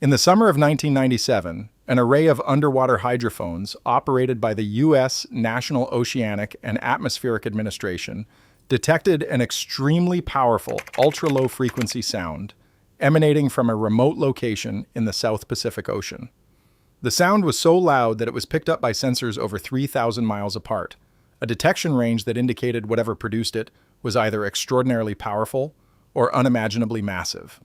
In the summer of 1997, an array of underwater hydrophones operated by the U.S. National Oceanic and Atmospheric Administration detected an extremely powerful ultra-low frequency sound emanating from a remote location in the South Pacific Ocean. The sound was so loud that it was picked up by sensors over 3,000 miles apart, a detection range that indicated whatever produced it was either extraordinarily powerful or unimaginably massive.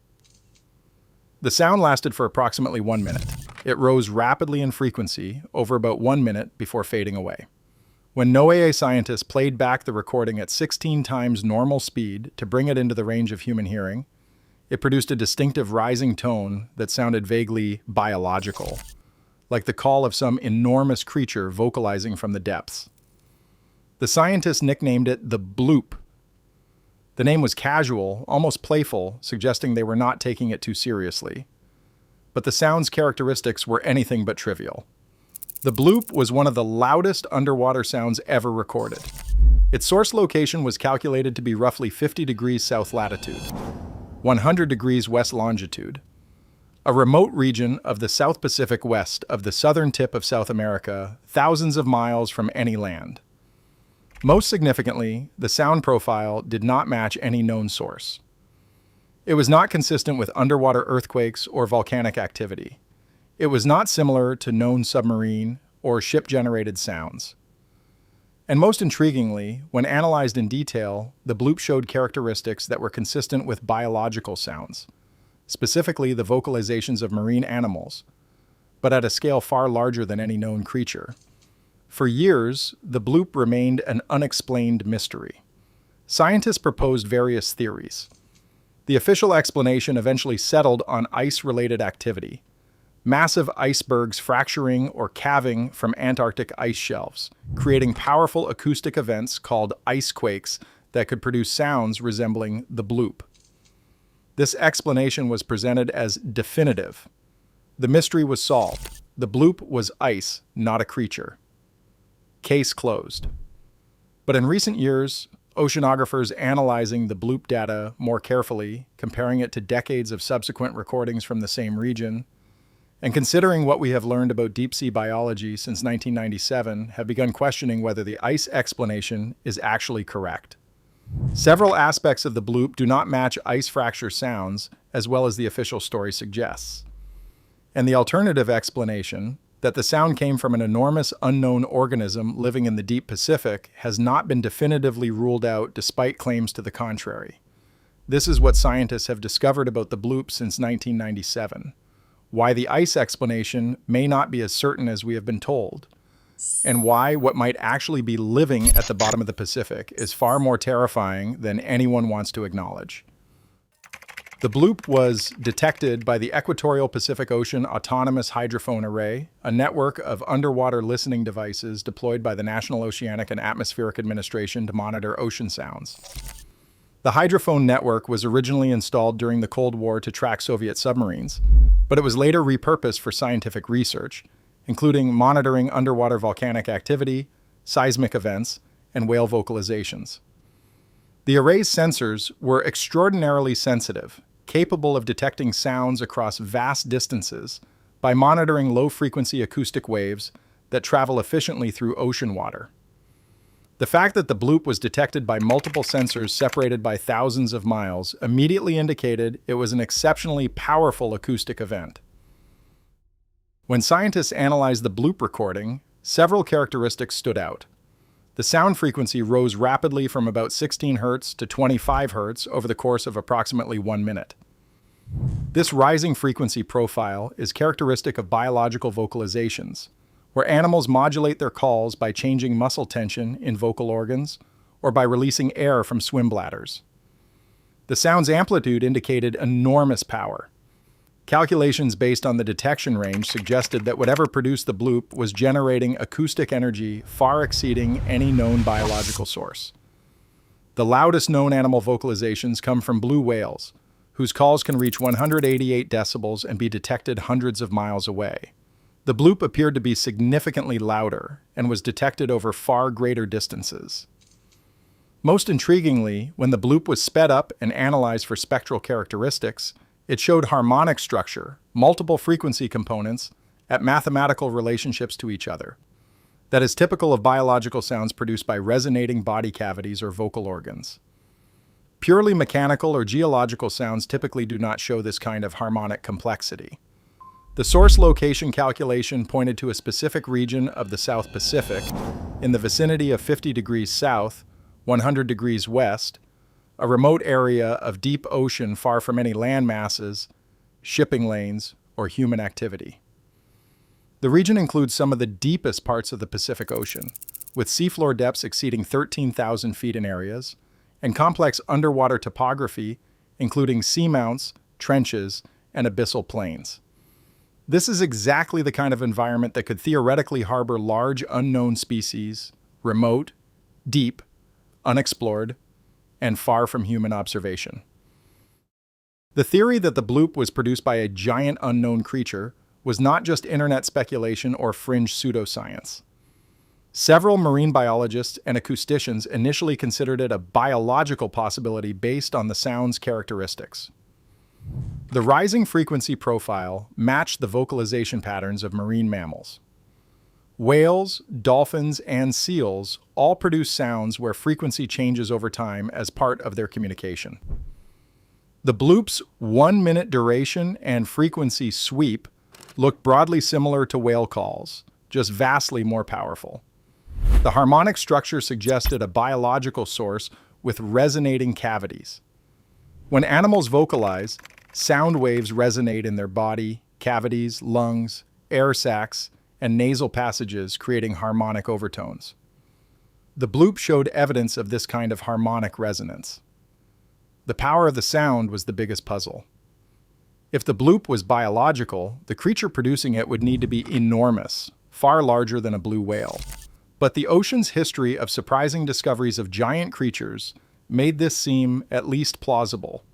The sound lasted for approximately 1 minute. It rose rapidly in frequency over about 1 minute before fading away. When NOAA scientists played back the recording at 16 times normal speed to bring it into the range of human hearing, it produced a distinctive rising tone that sounded vaguely biological, like the call of some enormous creature vocalizing from the depths. The scientists nicknamed it the Bloop. The name was casual, almost playful, suggesting they were not taking it too seriously. But the sound's characteristics were anything but trivial. The Bloop was one of the loudest underwater sounds ever recorded. Its source location was calculated to be roughly 50 degrees south latitude, 100 degrees west longitude, a remote region of the South Pacific west of the southern tip of South America, thousands of miles from any land. Most significantly, the sound profile did not match any known source. It was not consistent with underwater earthquakes or volcanic activity. It was not similar to known submarine or ship-generated sounds. And most intriguingly, when analyzed in detail, the Bloop showed characteristics that were consistent with biological sounds, specifically the vocalizations of marine animals, but at a scale far larger than any known creature. For years, the Bloop remained an unexplained mystery. Scientists proposed various theories. The official explanation eventually settled on ice-related activity, massive icebergs fracturing or calving from Antarctic ice shelves, creating powerful acoustic events called icequakes that could produce sounds resembling the Bloop. This explanation was presented as definitive. The mystery was solved. The Bloop was ice, not a creature. Case closed. But in recent years, oceanographers analyzing the Bloop data more carefully, comparing it to decades of subsequent recordings from the same region, and considering what we have learned about deep-sea biology since 1997, have begun questioning whether the ice explanation is actually correct. Several aspects of the Bloop do not match ice fracture sounds as well as the official story suggests. And the alternative explanation, that the sound came from an enormous unknown organism living in the deep Pacific, has not been definitively ruled out despite claims to the contrary. This is what scientists have discovered about the Bloop since 1997, why the ice explanation may not be as certain as we have been told, and why what might actually be living at the bottom of the Pacific is far more terrifying than anyone wants to acknowledge. The Bloop was detected by the Equatorial Pacific Ocean Autonomous Hydrophone Array, a network of underwater listening devices deployed by the National Oceanic and Atmospheric Administration to monitor ocean sounds. The hydrophone network was originally installed during the Cold War to track Soviet submarines, but it was later repurposed for scientific research, including monitoring underwater volcanic activity, seismic events, and whale vocalizations. The array's sensors were extraordinarily sensitive, capable of detecting sounds across vast distances by monitoring low-frequency acoustic waves that travel efficiently through ocean water. The fact that the Bloop was detected by multiple sensors separated by thousands of miles immediately indicated it was an exceptionally powerful acoustic event. When scientists analyzed the Bloop recording, several characteristics stood out. The sound frequency rose rapidly from about 16 Hz to 25 Hz over the course of approximately 1 minute. This rising frequency profile is characteristic of biological vocalizations, where animals modulate their calls by changing muscle tension in vocal organs or by releasing air from swim bladders. The sound's amplitude indicated enormous power. Calculations based on the detection range suggested that whatever produced the Bloop was generating acoustic energy far exceeding any known biological source. The loudest known animal vocalizations come from blue whales, whose calls can reach 188 decibels and be detected hundreds of miles away. The Bloop appeared to be significantly louder and was detected over far greater distances. Most intriguingly, when the Bloop was sped up and analyzed for spectral characteristics, It showed harmonic structure, multiple frequency components, at mathematical relationships to each other. That is typical of biological sounds produced by resonating body cavities or vocal organs. Purely mechanical or geological sounds typically do not show this kind of harmonic complexity. The source location calculation pointed to a specific region of the South Pacific in the vicinity of 50 degrees south, 100 degrees west, a remote area of deep ocean far from any land masses, shipping lanes, or human activity. The region includes some of the deepest parts of the Pacific Ocean, with seafloor depths exceeding 13,000 feet in areas, and complex underwater topography, including seamounts, trenches, and abyssal plains. This is exactly the kind of environment that could theoretically harbor large unknown species, remote, deep, unexplored, and far from human observation. The theory that the bloop was produced by a giant unknown creature was not just internet speculation or fringe pseudoscience. Several marine biologists and acousticians initially considered it a biological possibility based on the sound's characteristics. The rising frequency profile matched the vocalization patterns of marine mammals. Whales, dolphins, and seals all produce sounds where frequency changes over time as part of their communication. The bloop's 1-minute duration and frequency sweep looked broadly similar to whale calls, just vastly more powerful. The harmonic structure suggested a biological source with resonating cavities. When animals vocalize, sound waves resonate in their body, cavities, lungs, air sacs, and nasal passages, creating harmonic overtones. The bloop showed evidence of this kind of harmonic resonance. The power of the sound was the biggest puzzle. If the bloop was biological, the creature producing it would need to be enormous, far larger than a blue whale. But the ocean's history of surprising discoveries of giant creatures made this seem at least plausible.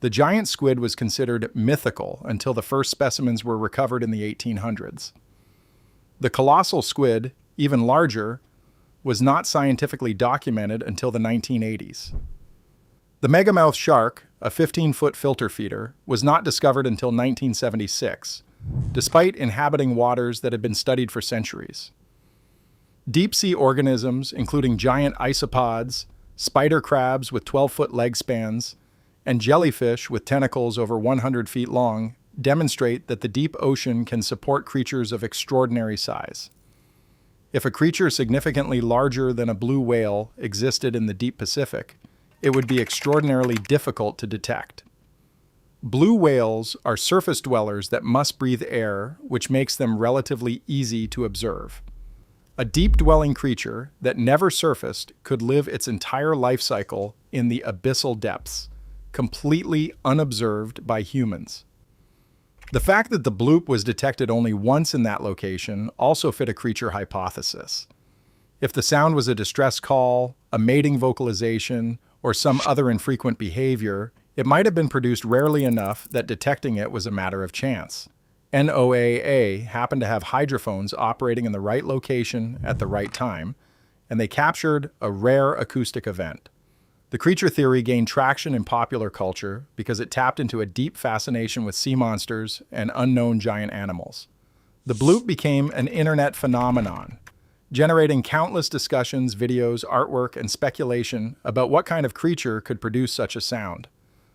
The giant squid was considered mythical until the first specimens were recovered in the 1800s. The colossal squid, even larger, was not scientifically documented until the 1980s. The megamouth shark, a 15-foot filter feeder, was not discovered until 1976, despite inhabiting waters that had been studied for centuries. Deep-sea organisms, including giant isopods, spider crabs with 12-foot leg spans, and jellyfish with tentacles over 100 feet long, demonstrate that the deep ocean can support creatures of extraordinary size. If a creature significantly larger than a blue whale existed in the deep Pacific, it would be extraordinarily difficult to detect. Blue whales are surface dwellers that must breathe air, which makes them relatively easy to observe. A deep-dwelling creature that never surfaced could live its entire life cycle in the abyssal depths, completely unobserved by humans. The fact that the bloop was detected only once in that location also fit a creature hypothesis. If the sound was a distress call, a mating vocalization, or some other infrequent behavior, it might have been produced rarely enough that detecting it was a matter of chance. NOAA happened to have hydrophones operating in the right location at the right time, and they captured a rare acoustic event. The creature theory gained traction in popular culture because it tapped into a deep fascination with sea monsters and unknown giant animals. The bloop became an internet phenomenon, generating countless discussions, videos, artwork, and speculation about what kind of creature could produce such a sound.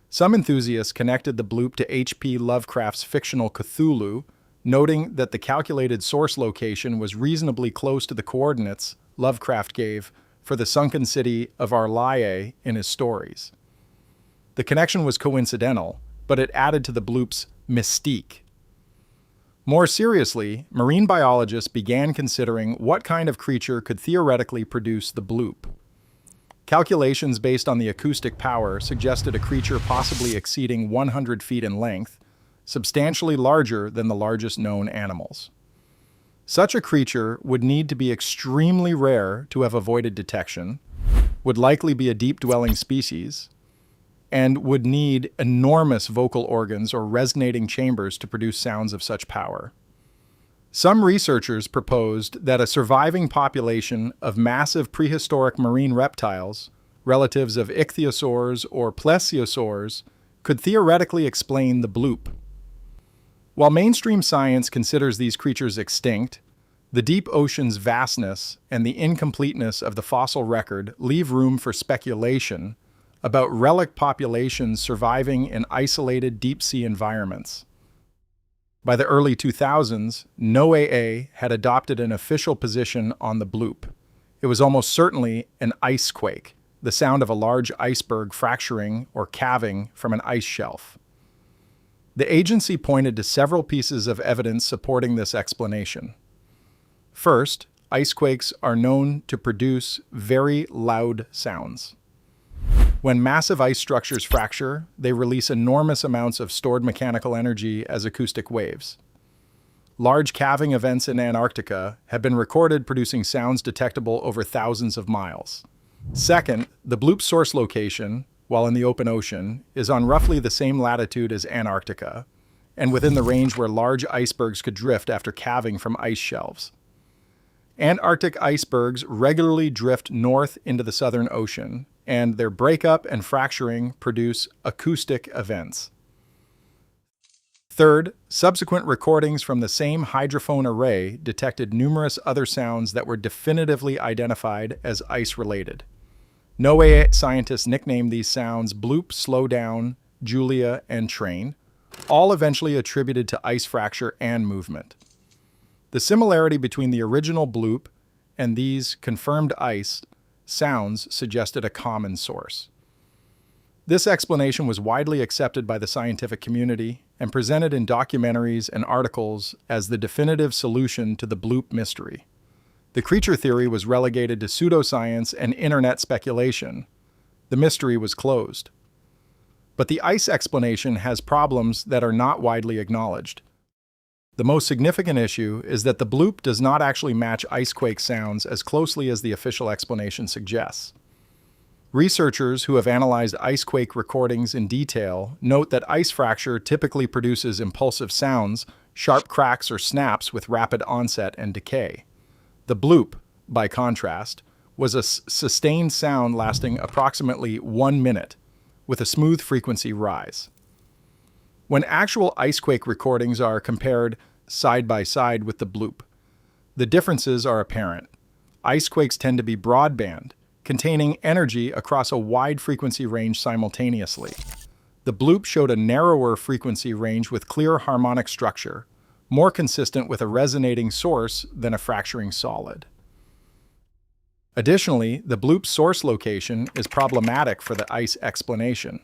Some enthusiasts connected the bloop to H.P. Lovecraft's fictional Cthulhu, noting that the calculated source location was reasonably close to the coordinates Lovecraft gave for the sunken city of Arlaye in his stories. The connection was coincidental, but it added to the bloop's mystique. More seriously, marine biologists began considering what kind of creature could theoretically produce the bloop. Calculations based on the acoustic power suggested a creature possibly exceeding 100 feet in length, substantially larger than the largest known animals. Such a creature would need to be extremely rare to have avoided detection, would likely be a deep-dwelling species, and would need enormous vocal organs or resonating chambers to produce sounds of such power. Some researchers proposed that a surviving population of massive prehistoric marine reptiles, relatives of ichthyosaurs or plesiosaurs, could theoretically explain the bloop. While mainstream science considers these creatures extinct, the deep ocean's vastness and the incompleteness of the fossil record leave room for speculation about relic populations surviving in isolated deep-sea environments. By the early 2000s, NOAA had adopted an official position on the bloop. It was almost certainly an icequake, the sound of a large iceberg fracturing or calving from an ice shelf. The agency pointed to several pieces of evidence supporting this explanation. First, icequakes are known to produce very loud sounds. When massive ice structures fracture, they release enormous amounts of stored mechanical energy as acoustic waves. Large calving events in Antarctica have been recorded producing sounds detectable over thousands of miles. Second, the bloop's source location, while in the open ocean, is on roughly the same latitude as Antarctica, and within the range where large icebergs could drift after calving from ice shelves. Antarctic icebergs regularly drift north into the Southern Ocean, and their breakup and fracturing produce acoustic events. Third, subsequent recordings from the same hydrophone array detected numerous other sounds that were definitively identified as ice-related. NOAA scientists nicknamed these sounds Bloop, Slow Down, Julia, and Train, all eventually attributed to ice fracture and movement. The similarity between the original bloop and these confirmed ice sounds suggested a common source. This explanation was widely accepted by the scientific community and presented in documentaries and articles as the definitive solution to the bloop mystery. The creature theory was relegated to pseudoscience and internet speculation. The mystery was closed. But the ice explanation has problems that are not widely acknowledged. The most significant issue is that the bloop does not actually match icequake sounds as closely as the official explanation suggests. Researchers who have analyzed icequake recordings in detail note that ice fracture typically produces impulsive sounds, sharp cracks or snaps with rapid onset and decay. The bloop, by contrast, was a sustained sound lasting approximately 1 minute, with a smooth frequency rise. When actual icequake recordings are compared side by side with the bloop, the differences are apparent. Icequakes tend to be broadband, containing energy across a wide frequency range simultaneously. The bloop showed a narrower frequency range with clear harmonic structure, more consistent with a resonating source than a fracturing solid. Additionally, the bloop's source location is problematic for the ice explanation.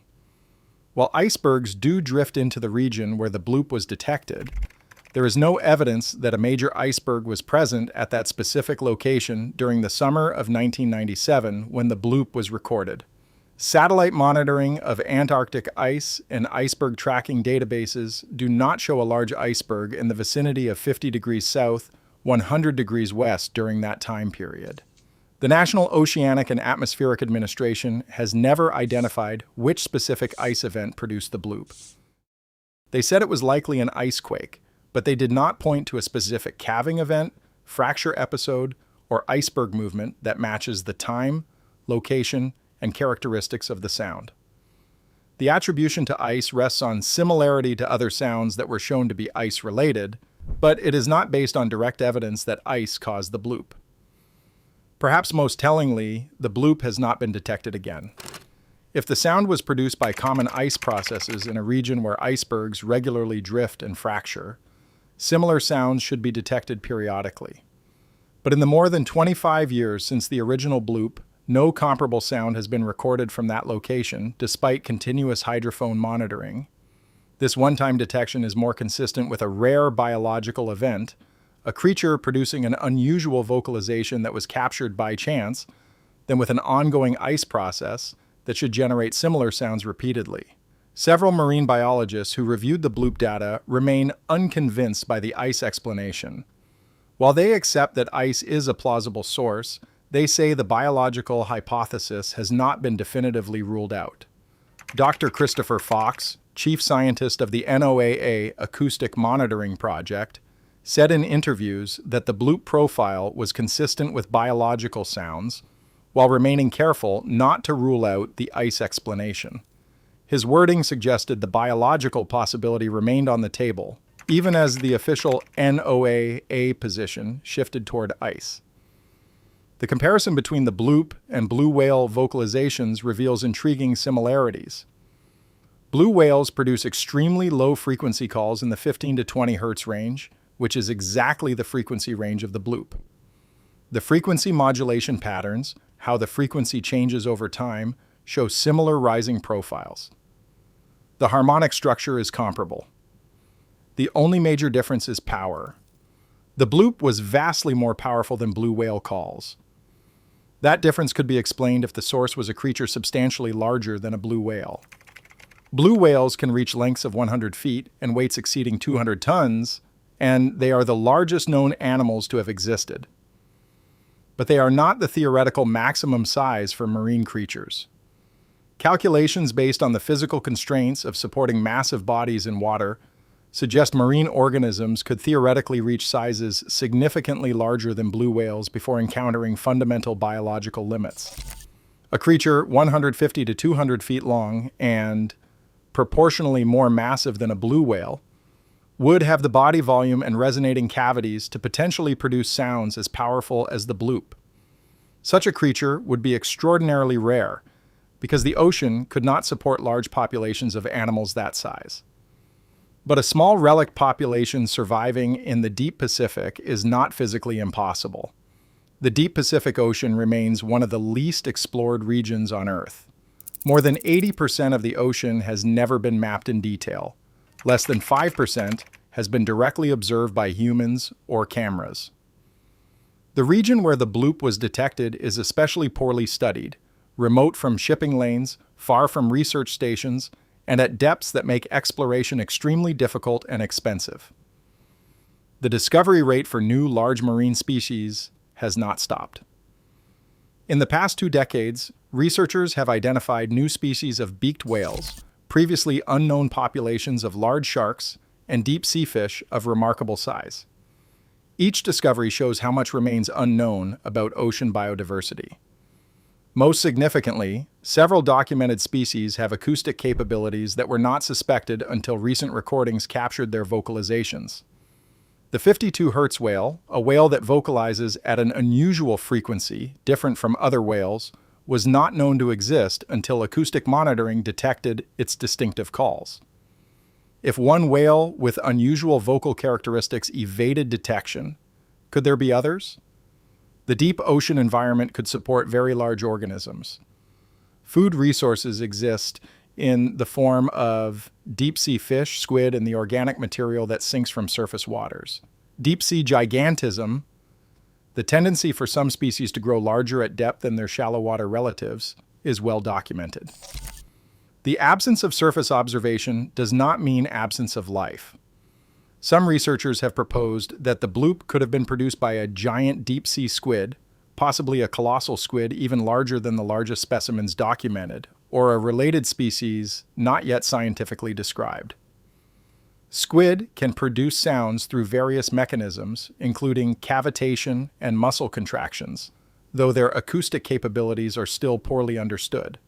While icebergs do drift into the region where the bloop was detected, there is no evidence that a major iceberg was present at that specific location during the summer of 1997 when the bloop was recorded. Satellite monitoring of Antarctic ice and iceberg tracking databases do not show a large iceberg in the vicinity of 50 degrees south, 100 degrees west during that time period. The National Oceanic and Atmospheric Administration has never identified which specific ice event produced the bloop. They said it was likely an icequake, but they did not point to a specific calving event, fracture episode, or iceberg movement that matches the time, location, and characteristics of the sound. The attribution to ice rests on similarity to other sounds that were shown to be ice-related, but it is not based on direct evidence that ice caused the bloop. Perhaps most tellingly, the bloop has not been detected again. If the sound was produced by common ice processes in a region where icebergs regularly drift and fracture, similar sounds should be detected periodically. But in the more than 25 years since the original bloop, no comparable sound has been recorded from that location, despite continuous hydrophone monitoring. This one-time detection is more consistent with a rare biological event, a creature producing an unusual vocalization that was captured by chance, than with an ongoing ice process that should generate similar sounds repeatedly. Several marine biologists who reviewed the bloop data remain unconvinced by the ice explanation. While they accept that ice is a plausible source, they say the biological hypothesis has not been definitively ruled out. Dr. Christopher Fox, chief scientist of the NOAA Acoustic Monitoring Project, said in interviews that the bloop profile was consistent with biological sounds, while remaining careful not to rule out the ice explanation. His wording suggested the biological possibility remained on the table, even as the official NOAA position shifted toward ice. The comparison between the bloop and blue whale vocalizations reveals intriguing similarities. Blue whales produce extremely low frequency calls in the 15 to 20 Hz range, which is exactly the frequency range of the bloop. The frequency modulation patterns, how the frequency changes over time, show similar rising profiles. The harmonic structure is comparable. The only major difference is power. The bloop was vastly more powerful than blue whale calls. That difference could be explained if the source was a creature substantially larger than a blue whale. Blue whales can reach lengths of 100 feet and weights exceeding 200 tons, and they are the largest known animals to have existed. But they are not the theoretical maximum size for marine creatures. Calculations based on the physical constraints of supporting massive bodies in water suggest marine organisms could theoretically reach sizes significantly larger than blue whales before encountering fundamental biological limits. A creature 150 to 200 feet long and proportionally more massive than a blue whale would have the body volume and resonating cavities to potentially produce sounds as powerful as the bloop. Such a creature would be extraordinarily rare because the ocean could not support large populations of animals that size. But a small relic population surviving in the deep Pacific is not physically impossible. The deep Pacific Ocean remains one of the least explored regions on Earth. More than 80% of the ocean has never been mapped in detail. Less than 5% has been directly observed by humans or cameras. The region where the bloop was detected is especially poorly studied, remote from shipping lanes, far from research stations, and at depths that make exploration extremely difficult and expensive. The discovery rate for new large marine species has not stopped. In the past 2 decades, researchers have identified new species of beaked whales, previously unknown populations of large sharks, and deep sea fish of remarkable size. Each discovery shows how much remains unknown about ocean biodiversity. Most significantly, several documented species have acoustic capabilities that were not suspected until recent recordings captured their vocalizations. The 52 Hz whale, a whale that vocalizes at an unusual frequency, different from other whales, was not known to exist until acoustic monitoring detected its distinctive calls. If one whale with unusual vocal characteristics evaded detection, could there be others? The deep ocean environment could support very large organisms. Food resources exist in the form of deep-sea fish, squid, and the organic material that sinks from surface waters. Deep-sea gigantism, the tendency for some species to grow larger at depth than their shallow water relatives, is well documented. The absence of surface observation does not mean absence of life. Some researchers have proposed that the bloop could have been produced by a giant deep-sea squid, possibly a colossal squid even larger than the largest specimens documented, or a related species not yet scientifically described. Squid can produce sounds through various mechanisms, including cavitation and muscle contractions, though their acoustic capabilities are still poorly understood.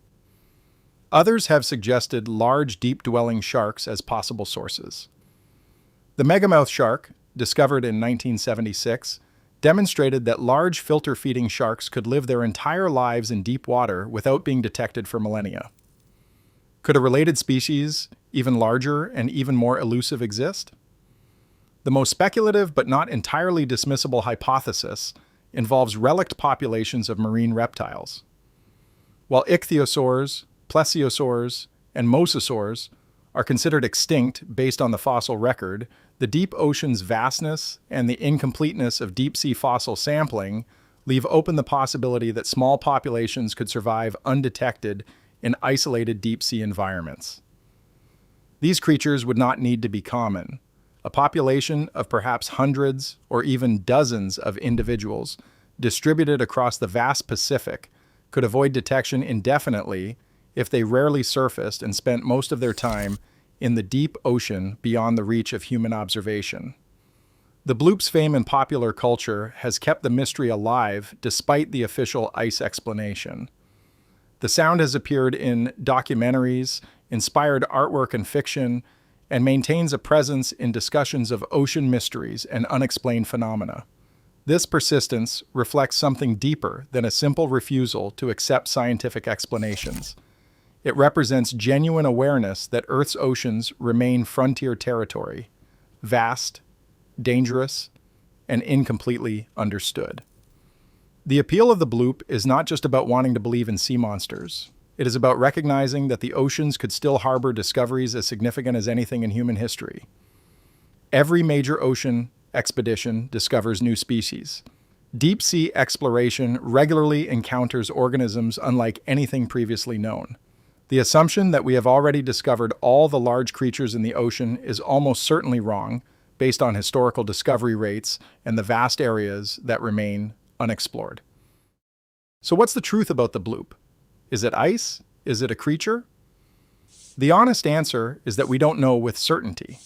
Others have suggested large, deep-dwelling sharks as possible sources. The megamouth shark, discovered in 1976, demonstrated that large filter-feeding sharks could live their entire lives in deep water without being detected for millennia. Could a related species, even larger and even more elusive, exist? The most speculative but not entirely dismissible hypothesis involves relict populations of marine reptiles. While ichthyosaurs, plesiosaurs, and mosasaurs are considered extinct based on the fossil record, the deep ocean's vastness and the incompleteness of deep-sea fossil sampling leave open the possibility that small populations could survive undetected in isolated deep-sea environments. These creatures would not need to be common. A population of perhaps hundreds or even dozens of individuals distributed across the vast Pacific could avoid detection indefinitely if they rarely surfaced and spent most of their time in the deep ocean beyond the reach of human observation. The bloop's fame in popular culture has kept the mystery alive despite the official ice explanation. The sound has appeared in documentaries, inspired artwork and fiction, and maintains a presence in discussions of ocean mysteries and unexplained phenomena. This persistence reflects something deeper than a simple refusal to accept scientific explanations. It represents genuine awareness that Earth's oceans remain frontier territory, vast, dangerous, and incompletely understood. The appeal of the bloop is not just about wanting to believe in sea monsters. It is about recognizing that the oceans could still harbor discoveries as significant as anything in human history. Every major ocean expedition discovers new species. Deep sea exploration regularly encounters organisms unlike anything previously known. The assumption that we have already discovered all the large creatures in the ocean is almost certainly wrong, based on historical discovery rates and the vast areas that remain unexplored. So what's the truth about the bloop? Is it ice? Is it a creature? The honest answer is that we don't know with certainty.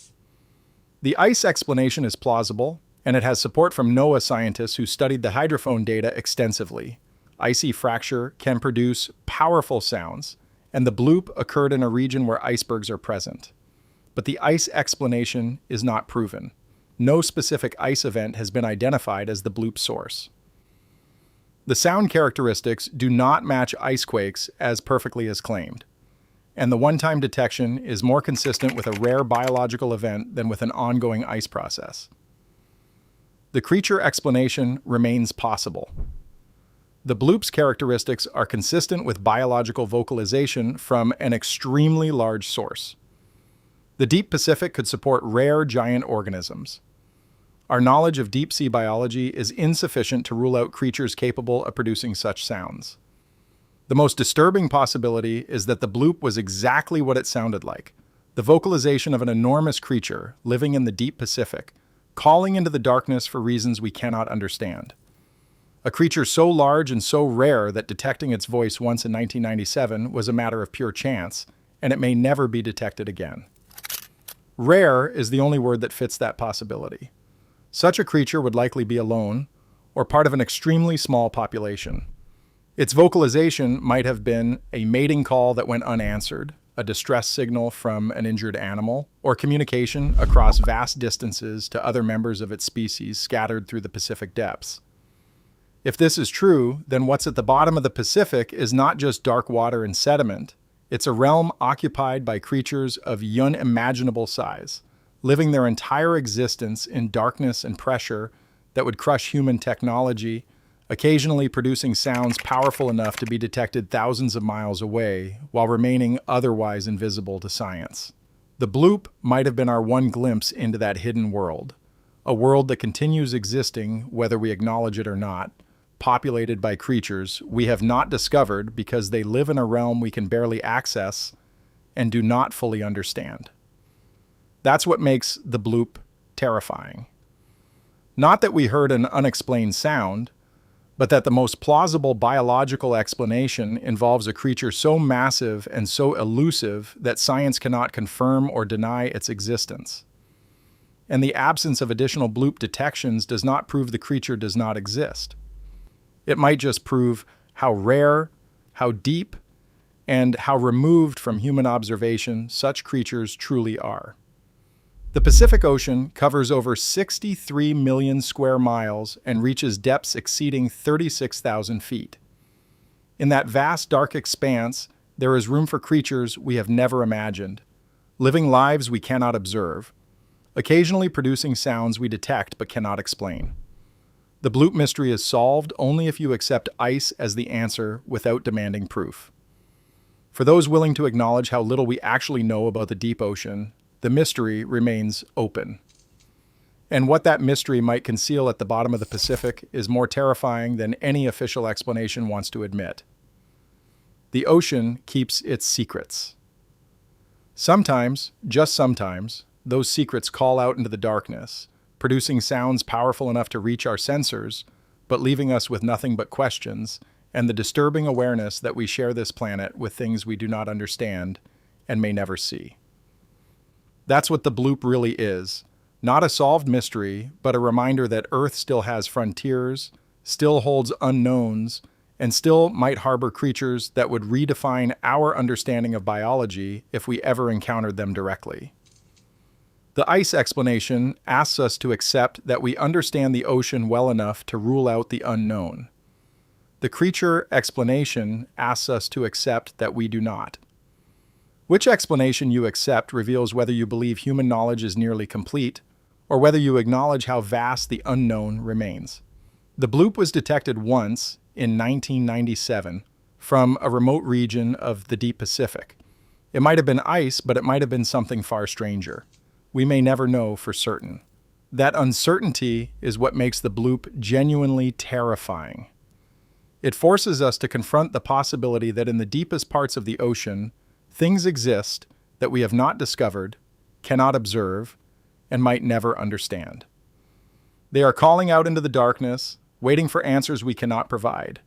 The ice explanation is plausible, and it has support from NOAA scientists who studied the hydrophone data extensively. Icy fracture can produce powerful sounds, and the bloop occurred in a region where icebergs are present. But the ice explanation is not proven. No specific ice event has been identified as the bloop source. The sound characteristics do not match icequakes as perfectly as claimed, and the one-time detection is more consistent with a rare biological event than with an ongoing ice process. The creature explanation remains possible. The bloop's characteristics are consistent with biological vocalization from an extremely large source. The deep Pacific could support rare giant organisms. Our knowledge of deep-sea biology is insufficient to rule out creatures capable of producing such sounds. The most disturbing possibility is that the bloop was exactly what it sounded like, the vocalization of an enormous creature living in the deep Pacific, calling into the darkness for reasons we cannot understand. A creature so large and so rare that detecting its voice once in 1997 was a matter of pure chance, and it may never be detected again. Rare is the only word that fits that possibility. Such a creature would likely be alone, or part of an extremely small population. Its vocalization might have been a mating call that went unanswered, a distress signal from an injured animal, or communication across vast distances to other members of its species scattered through the Pacific depths. If this is true, then what's at the bottom of the Pacific is not just dark water and sediment. It's a realm occupied by creatures of unimaginable size, living their entire existence in darkness and pressure that would crush human technology, occasionally producing sounds powerful enough to be detected thousands of miles away while remaining otherwise invisible to science. The bloop might have been our one glimpse into that hidden world, a world that continues existing whether we acknowledge it or not, populated by creatures we have not discovered because they live in a realm we can barely access and do not fully understand. That's what makes the bloop terrifying. Not that we heard an unexplained sound, but that the most plausible biological explanation involves a creature so massive and so elusive that science cannot confirm or deny its existence. And the absence of additional bloop detections does not prove the creature does not exist. It might just prove how rare, how deep, and how removed from human observation such creatures truly are. The Pacific Ocean covers over 63 million square miles and reaches depths exceeding 36,000 feet. In that vast dark expanse, there is room for creatures we have never imagined, living lives we cannot observe, occasionally producing sounds we detect but cannot explain. The bloop mystery is solved only if you accept ice as the answer without demanding proof. For those willing to acknowledge how little we actually know about the deep ocean, the mystery remains open. And what that mystery might conceal at the bottom of the Pacific is more terrifying than any official explanation wants to admit. The ocean keeps its secrets. Sometimes, just sometimes, those secrets call out into the darkness, producing sounds powerful enough to reach our sensors, but leaving us with nothing but questions and the disturbing awareness that we share this planet with things we do not understand and may never see. That's what the bloop really is. Not a solved mystery, but a reminder that Earth still has frontiers, still holds unknowns, and still might harbor creatures that would redefine our understanding of biology if we ever encountered them directly. The ice explanation asks us to accept that we understand the ocean well enough to rule out the unknown. The creature explanation asks us to accept that we do not. Which explanation you accept reveals whether you believe human knowledge is nearly complete, or whether you acknowledge how vast the unknown remains. The bloop was detected once in 1997 from a remote region of the deep Pacific. It might have been ice, but it might have been something far stranger. We may never know for certain. That uncertainty is what makes the bloop genuinely terrifying. It forces us to confront the possibility that in the deepest parts of the ocean, things exist that we have not discovered, cannot observe, and might never understand. They are calling out into the darkness, waiting for answers we cannot provide.